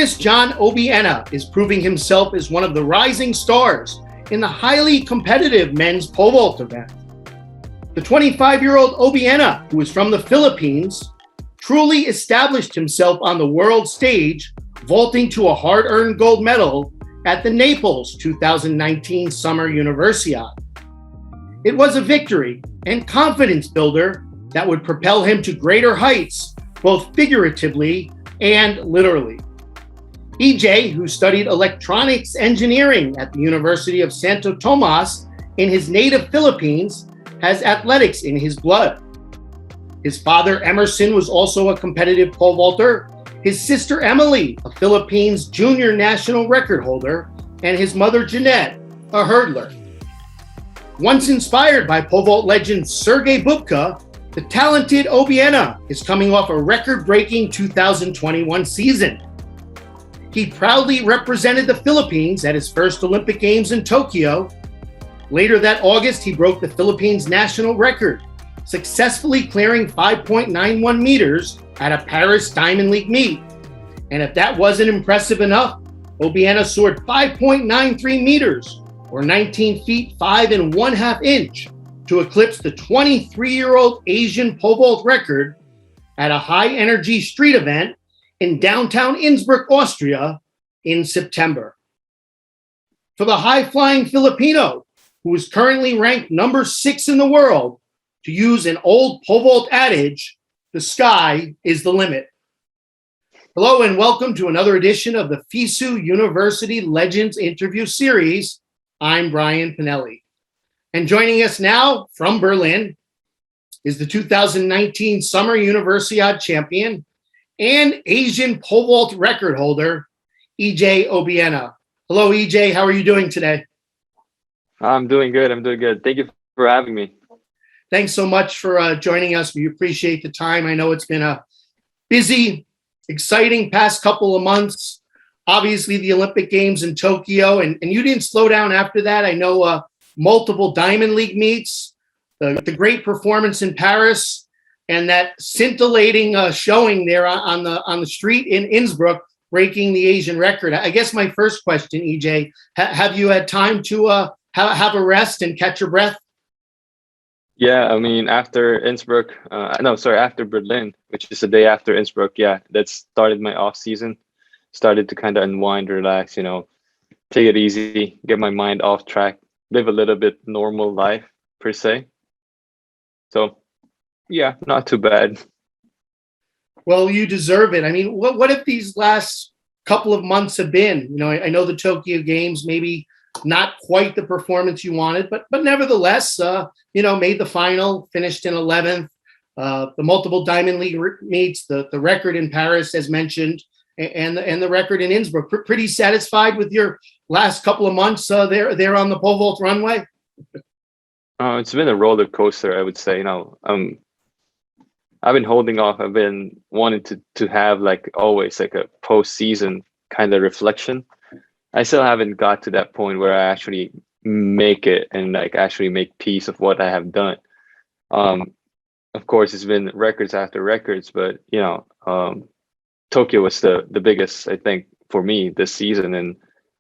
Ernest John Obiena is proving himself as one of the rising stars in the highly competitive men's pole vault event. The 25-year-old Obiena, who is from the Philippines, truly established himself on the world stage, vaulting to a hard-earned gold medal at the Naples 2019 Summer Universiade. It was a victory and confidence builder that would propel him to greater heights, both figuratively and literally. EJ, who studied electronics engineering at the University of Santo Tomas in his native Philippines, has athletics in his blood. His father, Emerson, was also a competitive pole vaulter, his sister, Emily, a Philippines junior national record holder, and his mother, Jeanette, a hurdler. Once inspired by pole vault legend Sergey Bubka, the talented Obiena is coming off a record-breaking 2021 season. He proudly represented the Philippines at his first Olympic Games in Tokyo. Later that August, he broke the Philippines national record, successfully clearing 5.91 meters at a Paris Diamond League meet. And if that wasn't impressive enough, Obiena soared 5.93 meters, or 19 feet 5.5 inches, to eclipse the 23-year-old Asian pole vault record at a high-energy street event in downtown Innsbruck, Austria, in September. For the high-flying Filipino, who is currently ranked number 6 in the world, to use an old pole vault adage, the sky is the limit. Hello and welcome to another edition of the FISU University Legends Interview Series. I'm Brian Pinelli. And joining us now from Berlin is the 2019 Summer Universiade champion and Asian pole vault record holder, EJ Obiena. Hello, EJ. How are you doing today? I'm doing good. Thank you for having me. Thanks so much for joining us. We appreciate the time. I know it's been a busy, exciting past couple of months. Obviously, the Olympic Games in Tokyo, and you didn't slow down after that. I know multiple Diamond League meets, the great performance in Paris, and that scintillating showing there on the street in Innsbruck, breaking the Asian record. I guess my first question, EJ, have you had time to have a rest and catch your breath? Yeah, I mean, after after Berlin, which is the day after Innsbruck, that started my off season. Started to kind of unwind, relax, take it easy, get my mind off track, live a little bit normal life per se. So, yeah, not too bad. Well, you deserve it. I mean, what if these last couple of months have been? I know the Tokyo Games, maybe not quite the performance you wanted, but nevertheless, made the final, finished in 11th. The multiple Diamond League meets, the record in Paris, as mentioned, and the record in Innsbruck. Pretty satisfied with your last couple of months there on the pole vault runway? It's been a roller coaster, I would say. I've been holding off. I've been wanting to have always a post-season kind of reflection. I still haven't got to that point where I actually make it and actually make peace of what I have done. Of course, it's been records after records, but Tokyo was the biggest, I think, for me this season, and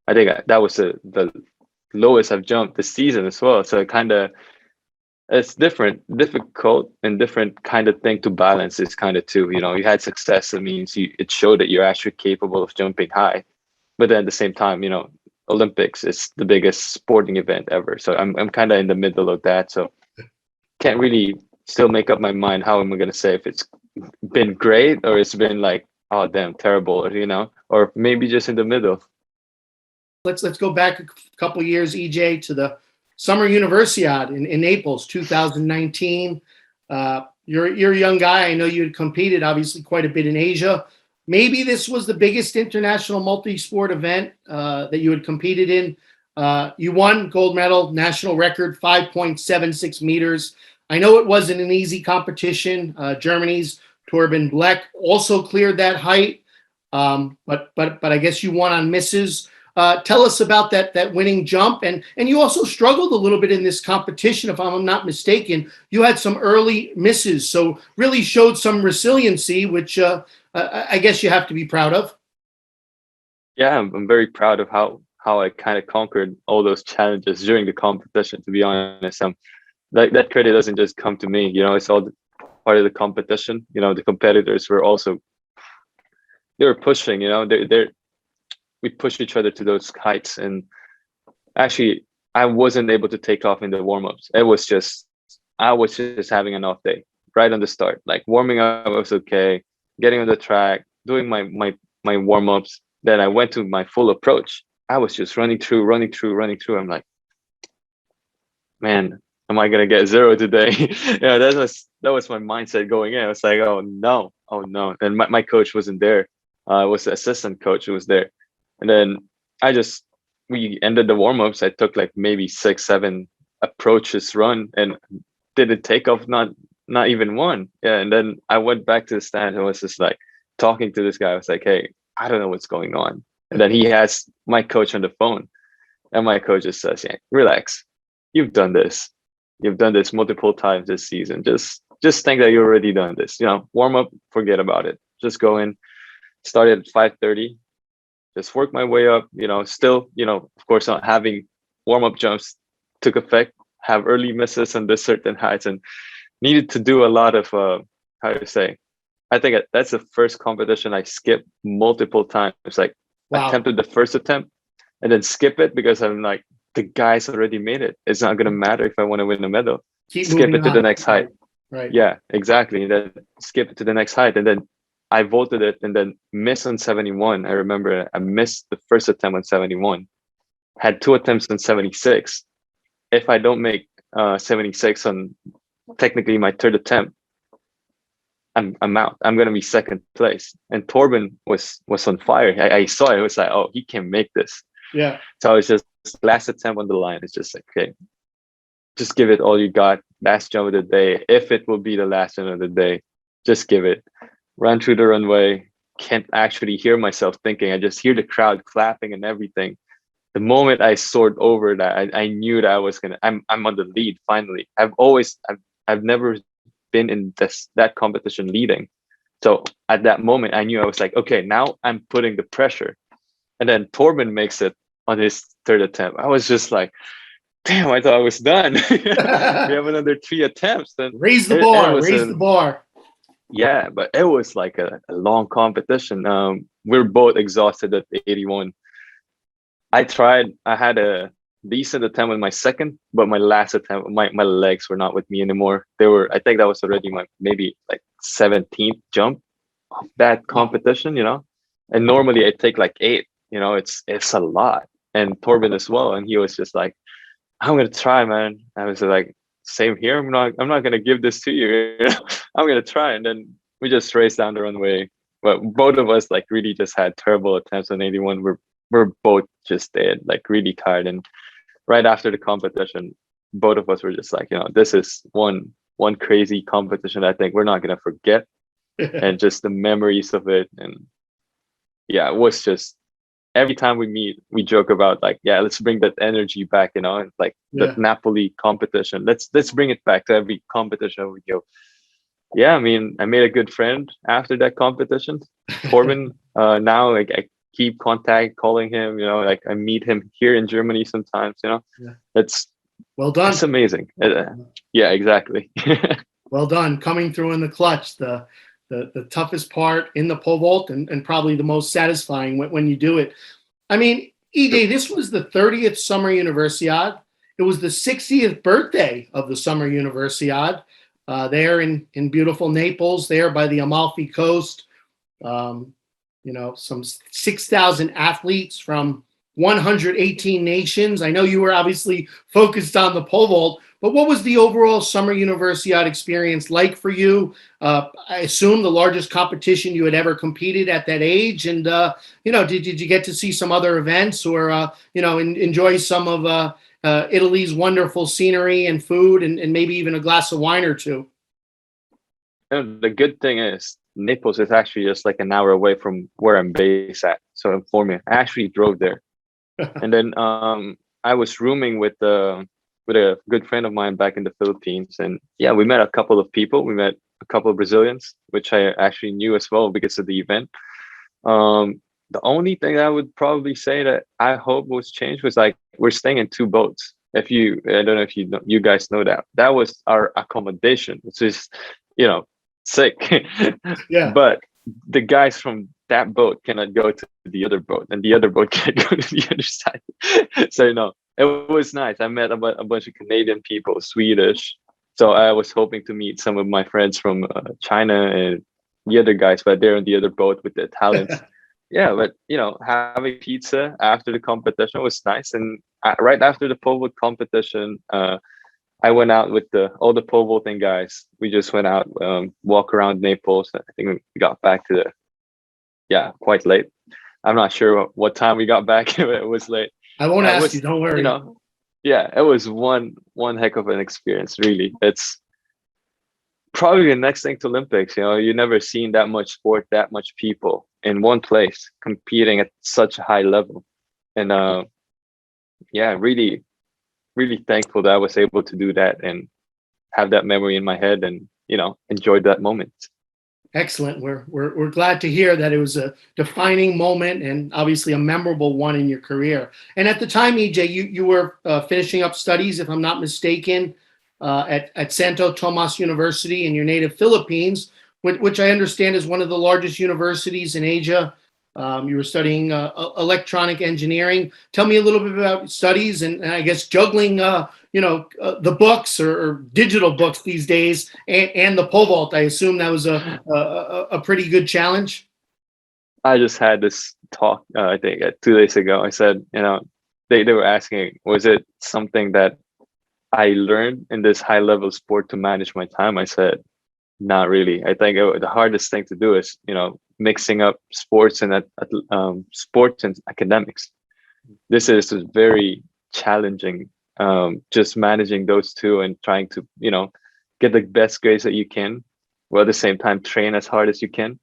I think that was the lowest I've jumped this season as well. So it's difficult and different kind of thing to balance this kind of two. You had success, that means it showed that you're actually capable of jumping high. But then at the same time, Olympics is the biggest sporting event ever. So I'm kind of in the middle of that. So can't really still make up my mind how am I going to say if it's been great or it's been oh damn, terrible, or maybe just in the middle. Let's go back a couple years, EJ, to the Summer Universiade in Naples, 2019. You're a young guy. I know you had competed obviously quite a bit in Asia. Maybe this was the biggest international multi-sport event that you had competed in. You won gold medal, national record, 5.76 meters. I know it wasn't an easy competition. Germany's Torben Bleck also cleared that height, but I guess you won on misses. Tell us about that winning jump, and you also struggled a little bit in this competition, if I'm not mistaken. You had some early misses, so really showed some resiliency, which I guess you have to be proud of. yeah, I'm very proud of how I kind of conquered all those challenges during the competition. To be honest, that credit doesn't just come to me. It's all part of the competition. The competitors were also, they were pushing. We push each other to those heights. And actually, I wasn't able to take off in the warm-ups. I was just having an off day right on the start. Like warming up was okay, getting on the track, doing my warm-ups. Then I went to my full approach. I was just running through. I'm like, man, am I gonna get zero today? That was my mindset going in. I was like, oh no. And my coach wasn't there. It was the assistant coach who was there. And then we ended the warm-ups. I took like maybe 6-7 approaches run and didn't take off, not even one. Yeah. And then I went back to the stand and was just like talking to this guy. I was like, hey, I don't know what's going on. And then he has my coach on the phone, and my coach just says, yeah, relax. You've done this. You've done this multiple times this season. Just think that you've already done this. Warm up, forget about it. Just go in. Started at 5:30. Just work my way up. Still, of course, not having warm up jumps took effect. Have early misses on the certain heights, and needed to do a lot of how to say. I think that's the first competition I skipped multiple times. Like Wow. attempted the first attempt and then skip it because I'm like, the guys already made it. It's not gonna matter if I want to win a medal. Skip it to the next height. Right. Yeah, exactly. And then skip it to the next height. And then I vaulted it and then missed on 71. I remember I missed the first attempt on 71. Had 2 attempts on 76. If I don't make 76 on technically my third attempt, I'm out. I'm gonna be second place. And Torben was on fire. I saw it. It was like, oh, he can make this. Yeah. So I was just last attempt on the line. It's just like, okay, just give it all you got. Last jump of the day. If it will be the last jump of the day, just give it. Run through the runway. Can't actually hear myself thinking. I just hear the crowd clapping and everything. The moment I soared over that, I knew that I was gonna. I'm on the lead finally. I've never been in that competition leading. So at that moment, I knew I was like, okay, now I'm putting the pressure. And then Torben makes it on his third attempt. I was just like, damn, I thought I was done. We have another 3 attempts. Then raise the bar. Yeah, but it was like a long competition. We're both exhausted at 81. I had a decent attempt with my second, but my last attempt, my legs were not with me anymore. I think that was already my maybe like 17th jump of that competition, and normally I take like 8, it's a lot. And Torben as well. And he was just like, I'm going to try, man. I was like, same here. I'm not going to give this to you. I'm going to try. And then we just raced down the runway. But both of us like really just had terrible attempts on 81. We're both just dead, like really tired. And right after the competition, both of us were just like, this is one crazy competition I think we're not going to forget. And just the memories of it. And yeah, it was just, every time we meet, we joke about like, yeah, let's bring that energy back, like the Napoli competition. Let's bring it back to every competition we go. Yeah, I mean, I made a good friend after that competition. Torben, now like I keep calling him, like I meet him here in Germany sometimes, That's well done. It's amazing. Yeah, exactly. Well done. Coming through in the clutch, the toughest part in the pole vault and probably the most satisfying when you do it. I mean, EJ, this was the 30th Summer Universiade. It was the 60th birthday of the Summer Universiade there in beautiful Naples, there by the Amalfi Coast. Some 6,000 athletes from 118 nations. I know you were obviously focused on the pole vault, but what was the overall Summer Universiade experience like for you? I assume the largest competition you had ever competed at that age. And, did you get to see some other events or, enjoy some of Italy's wonderful scenery and food and maybe even a glass of wine or two? The good thing is Naples is actually just like an hour away from where I'm based at. So for me, I actually drove there. And then I was rooming with a good friend of mine back in the Philippines. And yeah, we met a couple of people. We met a couple of Brazilians, which I actually knew as well because of the event. the only thing I would probably say that I hope was changed was like we're staying in two boats. If you, I don't know if you know, you guys know that that was our accommodation, which is, you know, sick. Yeah. But the guys from that boat cannot go to the other boat, and the other boat can't go to the other side. So you know, it was nice. I met a bunch of Canadian people, Swedish. So I was hoping to meet some of my friends from China and the other guys, but they're on the other boat with the Italians. Yeah, but you know, having pizza after the competition was nice. And right after the pole vault competition, I went out with the all the pole vaulting guys. We just went out, walk around Naples. I think we got back to the, yeah, quite late. I'm not sure what time we got back. It was late. I won't It ask was, you. Don't worry. you know, yeah, it was one heck of an experience. Really, it's probably the next thing to Olympics. You know, you never seen that much sport, that much people in one place competing at such a high level. And yeah, really, really thankful that I was able to do that and have that memory in my head and, you know, enjoyed that moment. Excellent. We're glad to hear that it was a defining moment and obviously a memorable one in your career. And at the time, EJ, you were finishing up studies, if I'm not mistaken, at Santo Tomas University in your native Philippines, which I understand is one of the largest universities in Asia. You were studying electronic engineering. Tell me a little bit about studies and I guess juggling, the books or digital books these days and the pole vault. I assume that was a pretty good challenge. I just had this talk, I think 2 days ago. I said, you know, they were asking, was it something that I learned in this high level sport to manage my time? I said, not really. I think the hardest thing to do is, you know, mixing up sports and sports and academics. This is very challenging. Just managing those two and trying to, you know, get the best grades that you can, while at the same time train as hard as you can.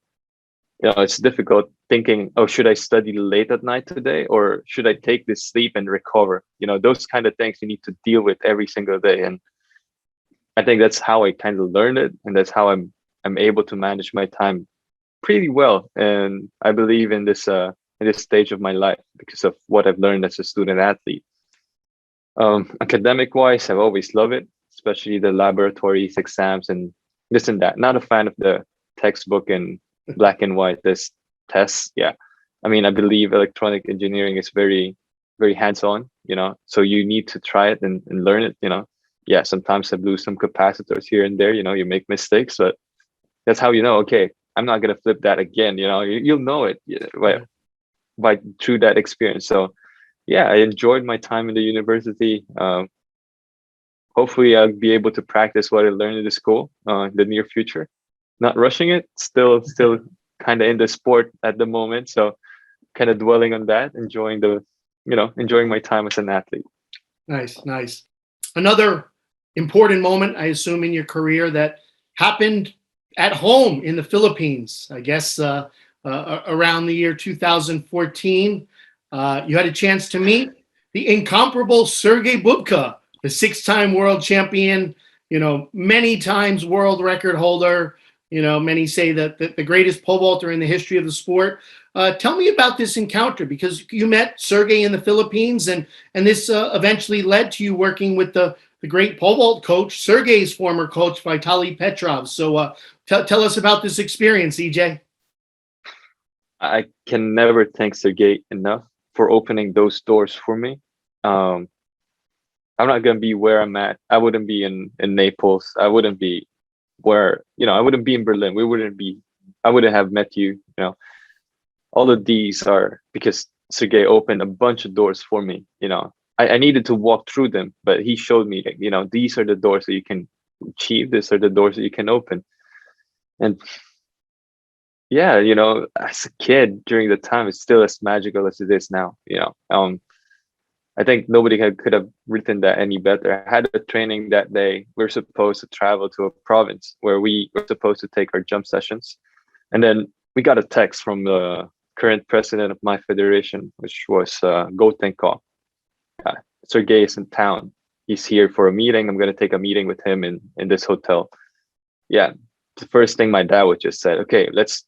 You know, it's difficult thinking, oh, should I study late at night today, or should I take this sleep and recover? You know, those kind of things you need to deal with every single day. And I think that's how I kind of learned it, and that's how I'm able to manage my time pretty well. And I believe in this stage of my life because of what I've learned as a student athlete. Academic wise, I've always loved it, especially the laboratories, exams, and this and that. Not a fan of the textbook and black and white this tests. Yeah, I mean, I believe electronic engineering is very, very hands-on. You know, so you need to try it and learn it. You know, yeah, sometimes I lose some capacitors here and there. You know, you make mistakes, but that's how you know. Okay, I'm not gonna flip that again. You know, you'll know it by through that experience. So yeah, I enjoyed my time in the university. Hopefully, I'll be able to practice what I learned in the school in the near future. Not rushing it, still kind of in the sport at the moment. So kind of dwelling on that, enjoying my time as an athlete. Nice, nice. Another important moment, I assume, in your career that happened at home in the Philippines, I guess around the year 2014. You had a chance to meet the incomparable Sergey Bubka, the six-time world champion, many times world record holder. Many say that the greatest pole vaulter in the history of the sport. Tell me about this encounter, because you met Sergey in the Philippines, and this eventually led to you working with the great pole vault coach, Sergey's former coach, Vitaly Petrov. So tell us about this experience, EJ. I can never thank Sergey enough for opening those doors for me. I'm not going to be where I'm at. I wouldn't be in Naples. I wouldn't be I wouldn't be in Berlin. I wouldn't have met you. All of these are because Sergey opened a bunch of doors for me. I needed to walk through them, but he showed me that, these are the doors that you can achieve. These are the doors that you can open. And yeah, as a kid during the time, it's still as magical as it is now. I think nobody could have written that any better. I had a training that day. We were supposed to travel to a province where we were supposed to take our jump sessions. And then we got a text from the current president of my federation, which was Gotenko. Sergey is in town. He's here for a meeting. I'm going to take a meeting with him in this hotel. Yeah, the first thing my dad would just said, okay, let's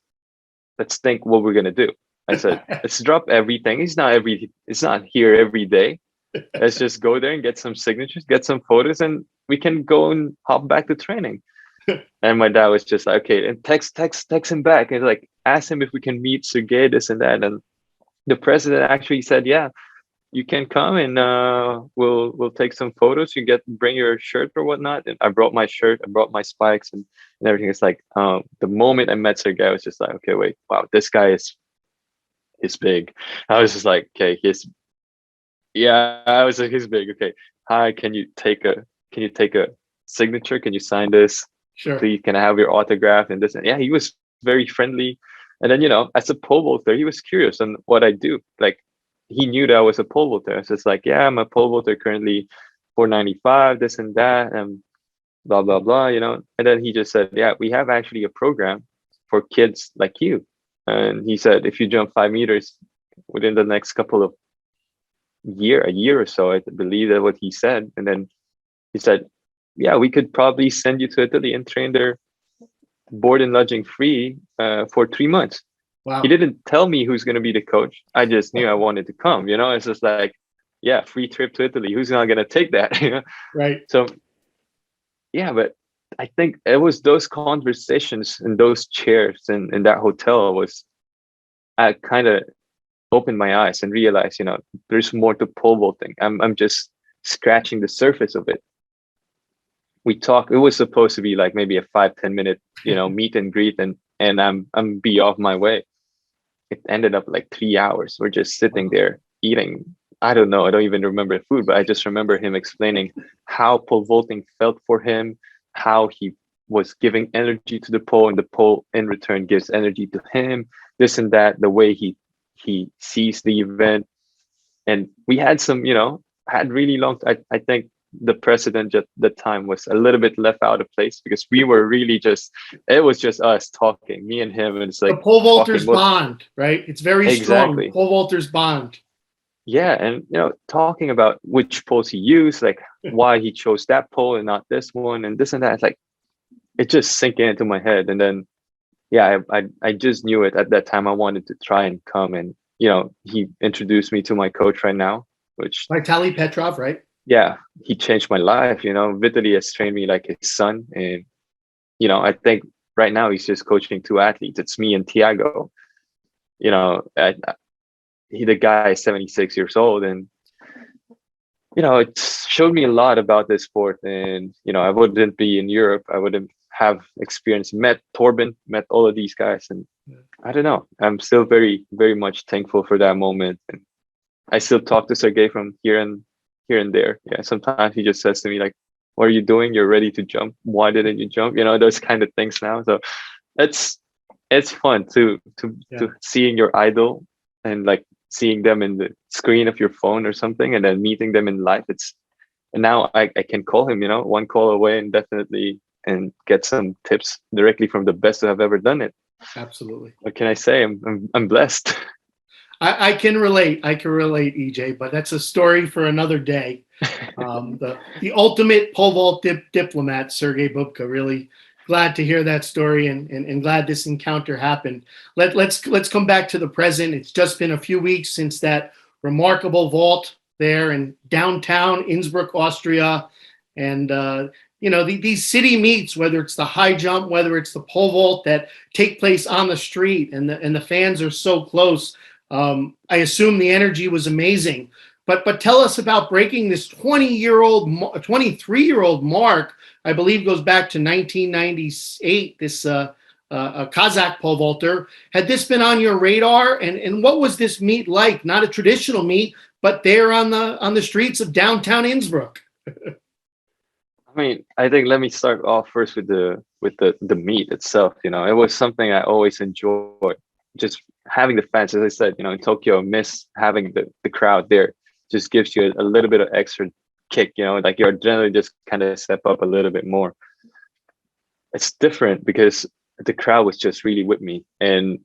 think what we're going to do. I said, let's drop everything. It's not here every day. Let's just go there and get some signatures, get some photos, and we can go and hop back to training. And my dad was just like, okay, and text him back and like ask him if we can meet Sergey, this and that. And the president actually said, yeah, you can come and we'll take some photos. You bring your shirt or whatnot. And I brought my shirt, I brought my spikes and everything. It's like the moment I met Sergey, I was just like, okay, wait, wow, this guy is big. I was just like, okay, I was like, he's big. Okay, hi, can you take a signature? Can you sign this? Sure. Please, can I have your autograph and this? And yeah, he was very friendly. And then, as a pole vaulter, he was curious on what I do. Like, he knew that I was a pole vaulter. So it's like, yeah, I'm a pole vaulter currently 495, this and that, and blah, blah, blah, And then he just said, yeah, we have actually a program for kids like you. And he said, if you jump 5 meters within the next couple of a year or so, I believe that's what he said. And then he said, yeah, we could probably send you to Italy and train there board and lodging free for 3 months. Wow. He didn't tell me who's going to be the coach. I just knew I wanted to come, It's just like, yeah, free trip to Italy. Who's not going to take that? Right. So, yeah, but I think it was those conversations in those chairs and in that hotel I kind of opened my eyes and realized, there's more to pole vaulting. I'm just scratching the surface of it. We talked, it was supposed to be like maybe a 5-10 minute, meet and greet and I'm be off my way. It ended up like 3 hours. We're just sitting there eating. I don't know. I don't even remember the food, but I just remember him explaining how pole vaulting felt for him, how he was giving energy to the pole and the pole in return gives energy to him, this and that, the way he sees the event. And we had some, had really long, I think the president at the time was a little bit left out of place because we were really it was just us talking, me and him. And it's like the pole vaulters bond, right? It's very exactly. strong. Pole vaulters bond. Yeah. And, talking about which poles he used, like why he chose that pole and not this one and this and that. It's like, it just sank into my head. And then, yeah, I just knew it at that time. I wanted to try and come and, he introduced me to my coach right now, which Vitaly Petrov, right? Yeah, he changed my life. Vitaly has trained me like his son. And, I think right now he's just coaching 2 athletes. It's me and Tiago. The guy is 76 years old. And, it showed me a lot about this sport. And, I wouldn't be in Europe. I wouldn't have experienced, met Torben, met all of these guys. And I don't know. I'm still very, very much thankful for that moment. And I still talk to Sergey from here and there. Yeah, sometimes he just says to me like, what are you doing? You're ready to jump. Why didn't you jump? Those kind of things now. So it's fun to seeing your idol and like seeing them in the screen of your phone or something and then meeting them in life. And now I can call him, one call away and get some tips directly from the best who have ever done it. Absolutely. What can I say? I'm blessed. I can relate. EJ, but that's a story for another day. The ultimate pole vault diplomat, Sergey Bubka. Really glad to hear that story and glad this encounter happened. Let's come back to the present. It's just been a few weeks since that remarkable vault there in downtown Innsbruck, Austria, and these city meets, whether it's the high jump, whether it's the pole vault that take place on the street, and the fans are so close. I assume the energy was amazing, but tell us about breaking this 23-year-old mark. I believe goes back to 1998. This Kazakh pole vaulter. Had this been on your radar? And what was this meet like? Not a traditional meet, but there on the streets of downtown Innsbruck. I mean, I think let me start off first with the meet itself. It was something I always enjoyed. Just having the fans, as I said, in Tokyo, I miss having the crowd there. Just gives you a little bit of extra kick, like your adrenaline just kind of step up a little bit more. It's different because the crowd was just really with me, and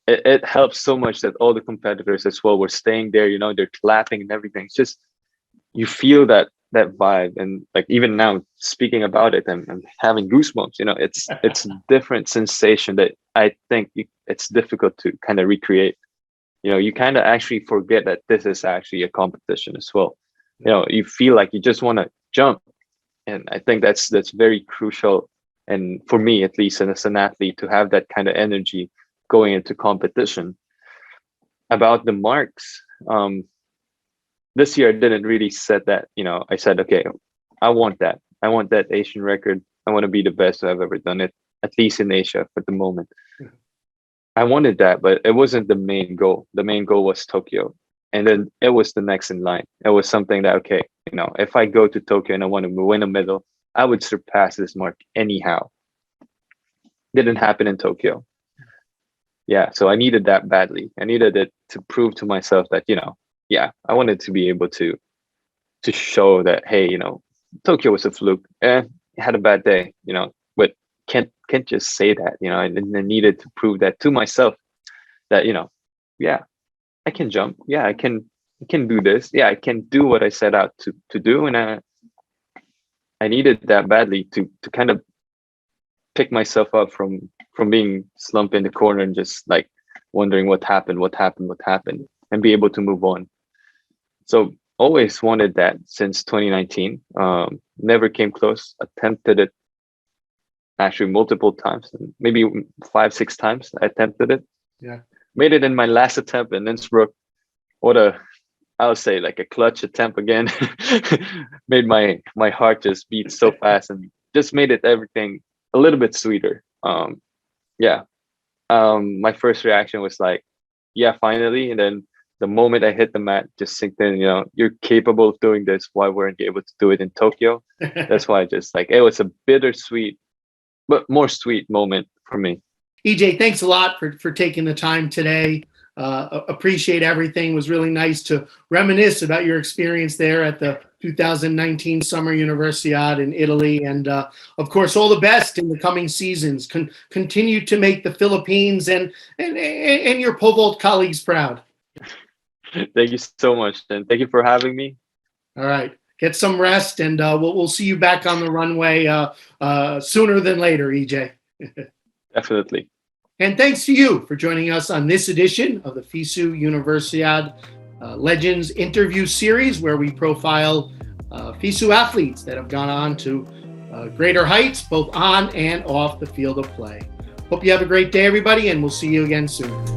it helps so much that all the competitors as well were staying there. They're clapping and everything. It's just you feel that vibe, and like even now speaking about it, I'm having goosebumps. It's a different sensation that I think it's difficult to kind of recreate. you kind of actually forget that this is actually a competition as well. You feel like you just want to jump. And I think that's very crucial. And for me, at least, and as an athlete, to have that kind of energy going into competition. About the marks, this year I didn't really set that. I said, okay, I want that. I want that Asian record. I want to be the best I've ever done it, at least in Asia for the moment. I wanted that, but it wasn't the main goal. The main goal was Tokyo. And then it was the next in line. It was something that, okay, if I go to Tokyo and I want to win a medal, I would surpass this mark anyhow. Didn't happen in Tokyo. Yeah, so I needed that badly. I needed it to prove to myself that, I wanted to be able to show that, hey, Tokyo was a fluke. Had a bad day, but can't just say that, I needed to prove that to myself that, yeah, I can jump. Yeah, I can do this. Yeah, I can do what I set out to do. And I needed that badly to kind of pick myself up from being slumped in the corner and just like wondering what happened, and be able to move on. So always wanted that since 2019. Never came close. Attempted it actually multiple times, maybe 5-6 times. I attempted it. Yeah. Made it in my last attempt in Innsbruck. I would say like a clutch attempt again. Made my heart just beat so fast and just made it everything a little bit sweeter. My first reaction was like, yeah, finally. And then the moment I hit the mat, just sinked in, you're capable of doing this. Why weren't you able to do it in Tokyo? That's why it was a bittersweet, but more sweet moment for me. EJ, thanks a lot for taking the time today. Appreciate everything. It was really nice to reminisce about your experience there at the 2019 Summer Universiade in Italy. And of course, all the best in the coming seasons. Continue to make the Philippines and your pole vault colleagues proud. Thank you so much, and thank you for having me. All right. Get some rest, and we'll see you back on the runway sooner than later, EJ. Definitely. And thanks to you for joining us on this edition of the FISU Universiade Legends interview series, where we profile FISU athletes that have gone on to greater heights, both on and off the field of play. Hope you have a great day, everybody, and we'll see you again soon.